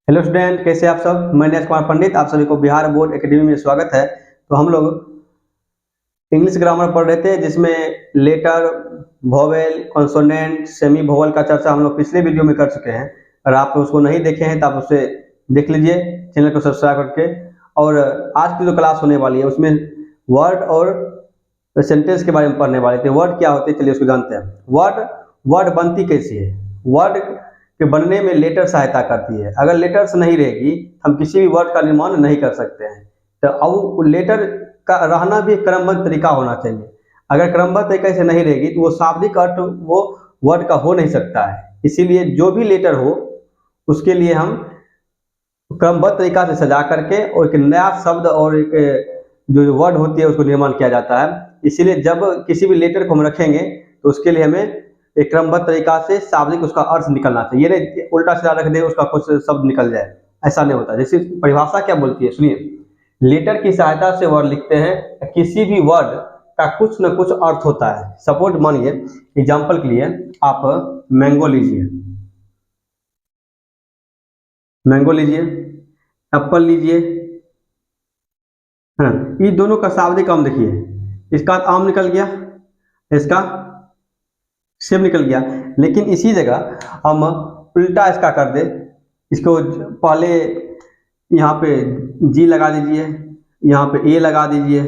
Hello student, कैसे आप सब। मैं नीरज कुमार पंडित, आप सभी को बिहार बोर्ड एकेडमी में स्वागत है। तो हम लोग इंग्लिश ग्रामर पढ़ रहे थे, जिसमें letter, vowel, consonant, semi vowel का चर्चा हम लोग पिछले वीडियो में कर चुके हैं। अगर आप उसको नहीं देखे हैं तो आप उसे देख लीजिए, चैनल को सब्सक्राइब करके। और आज की जो क्लास होने वाली है उसमें वर्ड और सेंटेंस के बारे में पढ़ने वाले थे। वर्ड क्या होते हैं, चलिए उसको जानते हैं। वर्ड बनती कैसी है। वर्ड के बनने में लेटर सहायता करती है। अगर लेटर्स नहीं रहेगी हम किसी भी वर्ड का निर्माण नहीं कर सकते हैं। तो अब लेटर का रहना भी एक क्रमबद्ध तरीका होना चाहिए। अगर क्रमबद्ध तरीके से नहीं रहेगी तो वो शाब्दिक अर्थ वो वर्ड का हो नहीं सकता है। इसीलिए जो भी लेटर हो उसके लिए हम क्रमबद्ध तरीका से सजा करके और एक नया शब्द और एक जो वर्ड होती है उसको निर्माण किया जाता है। इसीलिए जब किसी भी लेटर को हम रखेंगे तो उसके लिए हमें एक क्रमबद्ध तरीका से शाब्दिक उसका अर्थ निकलना चाहिए। ये नहीं उल्टा सीधा रख दे उसका कुछ शब्द निकल जाए, ऐसा नहीं होता। जैसे परिभाषा क्या बोलती है, सुनिए। लेटर की सहायता से वर्ड लिखते हैं। किसी भी वर्ड का कुछ न कुछ अर्थ होता है। सपोज मानिए, एग्जाम्पल के लिए आप मैंगो लीजिए, एप्पल लीजिए, हाँ, ये दोनों का शाब्दिक अर्थ देखिए। इसका आम निकल गया, इसका सेब निकल गया। लेकिन इसी जगह हम उल्टा इसका कर दे, इसको पहले यहाँ पे जी लगा दीजिए, यहाँ पे ए लगा दीजिए,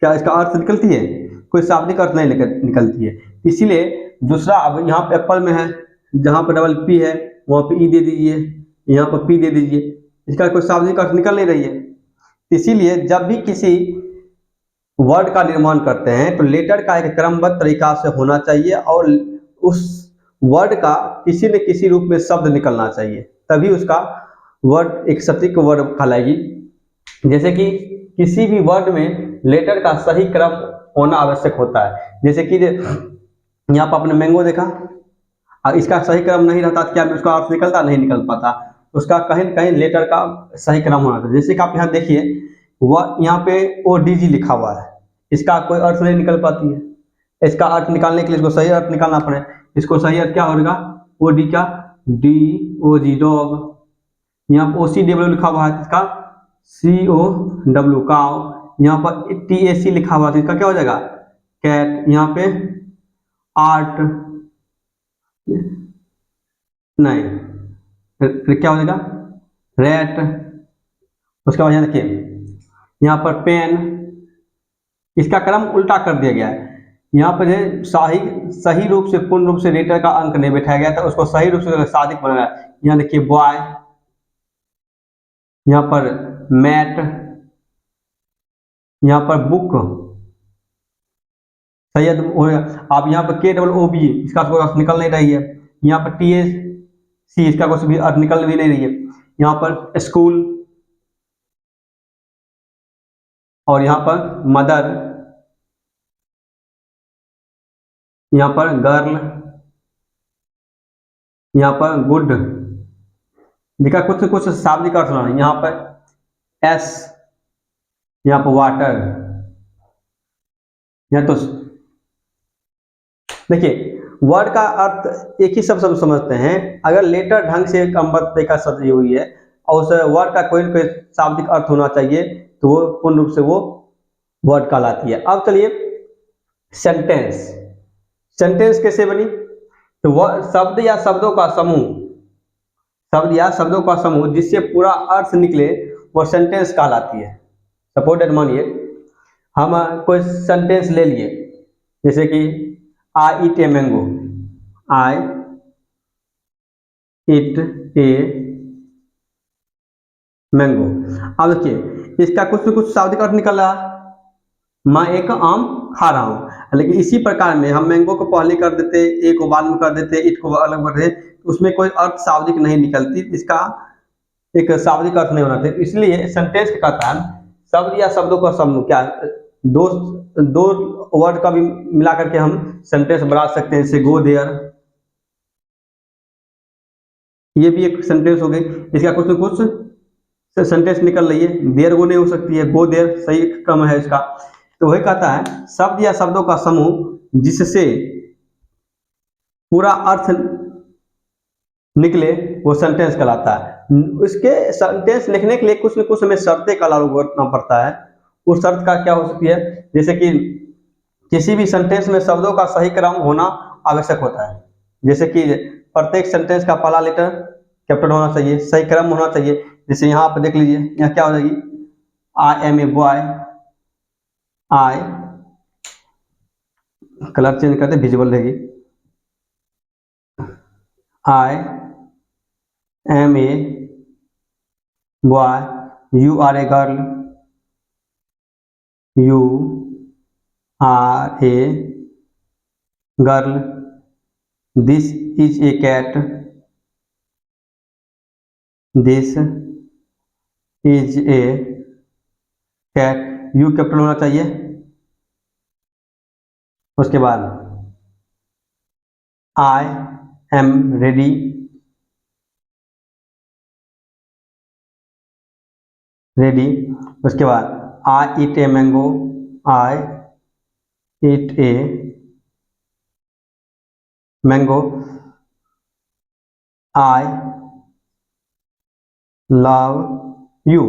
क्या इसका अर्थ निकलती है? कोई शाब्दिक अर्थ नहीं निकलती है। इसीलिए दूसरा, अब यहाँ पे एप्पल में है, जहाँ पे डबल पी है वहाँ पे ई दे दीजिए, यहाँ पे पी दे दीजिए, इसका कोई शाब्दिक अर्थ निकल नहीं रही है। इसीलिए जब भी किसी वर्ड का निर्माण करते हैं तो लेटर का एक क्रमबद्ध तरीका से होना चाहिए और उस वर्ड का किसी न किसी रूप में शब्द निकलना चाहिए, तभी उसका वर्ड एक सटीक वर्ड कहलाएगी। जैसे कि किसी भी वर्ड में लेटर का सही क्रम होना आवश्यक होता है। जैसे कि यहाँ पर आपने मैंगो देखा, और इसका सही क्रम नहीं रहता तो क्या उसका अर्थ निकलता? नहीं निकल पाता। उसका कहीं न कहीं लेटर का सही क्रम होना चाहिए। जैसे कि आप यहाँ देखिए, वह यहाँ पे ODG लिखा हुआ है, इसका कोई अर्थ नहीं निकल पाती है। इसका अर्थ निकालने के लिए इसको सही अर्थ निकालना पड़े। इसको सही अर्थ क्या होगा? OD का DOG डॉग, यहाँ पर OCW लिखा हुआ है, इसका COW काउ, यहाँ पर TAC लिखा हुआ है, इसका क्या हो जाएगा? कैट। यहाँ पे आर्ट नहीं, क्या हो जाएगा? रेट। उसके बाद यहाँ देखिए, यहाँ पर पेन, इसका क्रम उल्टा कर दिया गया है। यहाँ पर सही रूप से पूर्ण रूप से लेटर का अंक नहीं बैठाया गया था, उसको सही रूप से शाब्दिक बनाया। यहाँ देखिए बॉय, यहाँ पर मैट, यहाँ पर बुक, सैयद हो गया। आप यहाँ पर KOOB, इसका कोई अर्थ निकल नहीं रही है। यहाँ पर TAC, इसका कुछ भी अर्थ निकल भी नहीं रही है। यहाँ पर स्कूल, और यहाँ पर मदर, यहाँ पर गर्ल, यहाँ पर गुड, जिसका कुछ शाब्दिक अर्थ होना है। यहाँ पर एस, यहाँ पर वाटर। यहाँ तो देखिए, वर्ड का अर्थ एक ही शब्द सब समझते हैं। अगर लेटर ढंग से क्रमबद्ध तरीका से सजी हुई है और उस वर्ड का कोई न कोई शाब्दिक अर्थ होना चाहिए तो वो पूर्ण रूप से वो वर्ड कहलाती है। अब चलिए सेंटेंस कैसे बनी? तो वह शब्द या शब्दों का समूह जिससे पूरा अर्थ निकले वो सेंटेंस कहलाती है। सपोज मानिए हम कोई सेंटेंस ले लिए, जैसे कि आई eat a mango, I eat a mango. अब देखिए, इसका कुछ शाब्दिक अर्थ निकल रहा, मैं एक आम खा रहा हूं। लेकिन इसी प्रकार में हम मैंगो को पहले कर देते, ए को बाद में कर देते, ईट को अलग कर देते, तो उसमें कोई अर्थ शाब्दिक नहीं निकलती, इसका एक शाब्दिक अर्थ नहीं होना चाहिए। इसलिए सेंटेंस क्या कहता है? शब्द या शब्दों का समूह। क्या दो वर्ड का भी मिला करके हम सेंटेंस बना सकते हैं। जैसे गो देयर, ये भी एक सेंटेंस हो गई। इसका कुछ न कुछ सेंटेंस निकल रही है। देयर गो नहीं हो सकती है, गो देयर सही क्रम है इसका। तो वही कहता है शब्द या शब्दों का समूह जिससे पूरा अर्थ निकले वो सेंटेंस कहलाता है। इसके सेंटेंस लिखने के लिए कुछ न कुछ हमें शर्तें का लागू करना पड़ता है। उस शर्त का क्या हो सकती है, जैसे कि किसी भी सेंटेंस में शब्दों का सही क्रम होना आवश्यक होता है। जैसे कि प्रत्येक सेंटेंस का पहला लेटर कैपिटल होना चाहिए, सही क्रम होना चाहिए। जैसे यहाँ आप देख लीजिए, यहाँ क्या हो जाएगी, I am a boy, I, colour change करते विजिबल रहेगी, I am a boy, you are a girl, you are a girl, this is a cat, this is a cat, U capital होना चाहिए। उसके बाद आई एम रेडी, रेडी। उसके बाद I eat a mango, I eat a mango, I love you.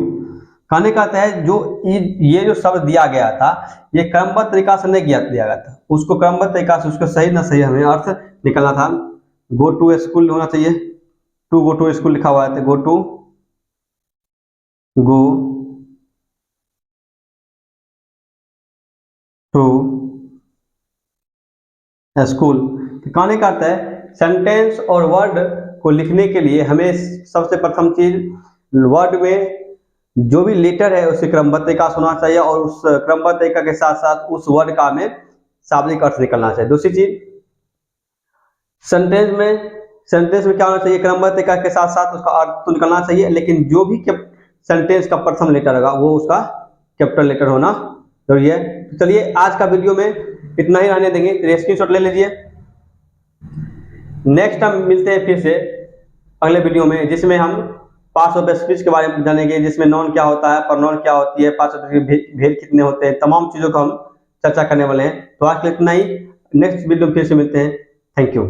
कहने का अर्थ है जो ये जो शब्द दिया गया था, ये क्रमबद्ध तरीका से नहीं दिया गया था, उसको क्रमबद्ध तरीका से उसका सही ना सही हमें अर्थ निकलना था। गो टू स्कूल होना चाहिए, टू गो टू स्कूल लिखा हुआ है, go to, go to school. कहने का अर्थ है सेंटेंस और वर्ड को लिखने के लिए हमें सबसे प्रथम चीज वर्ड में जो भी लेटर है उसे क्रमबद्ध तरीका से होना चाहिए और उस क्रमबद्ध तरीका के साथ साथ उस वर्ड का हमें शाब्दिक अर्थ निकलना चाहिए। दूसरी चीज सेंटेंस में क्या होना चाहिए, क्रमबद्ध तरीका के साथ साथ उसका अर्थ तो निकलना चाहिए, लेकिन जो भी सेंटेंस का प्रथम लेटर होगा वो उसका कैपिटल लेटर होना जरूरी है। तो चलिए आज का वीडियो में इतना ही रहने देंगे, स्क्रीनशॉट ले लीजिए। नेक्स्ट टाइम मिलते हैं फिर से अगले वीडियो में, जिसमें हम पार्ट्स ऑफ स्पीच के बारे में जानेंगे, जिसमें नाउन क्या होता है, प्रोनाउन क्या होती है, पार्ट्स ऑफ भेद कितने होते हैं, तमाम चीजों को हम चर्चा करने वाले हैं। तो आज के लिए इतना ही, नेक्स्ट वीडियो में फिर से मिलते हैं। Thank you.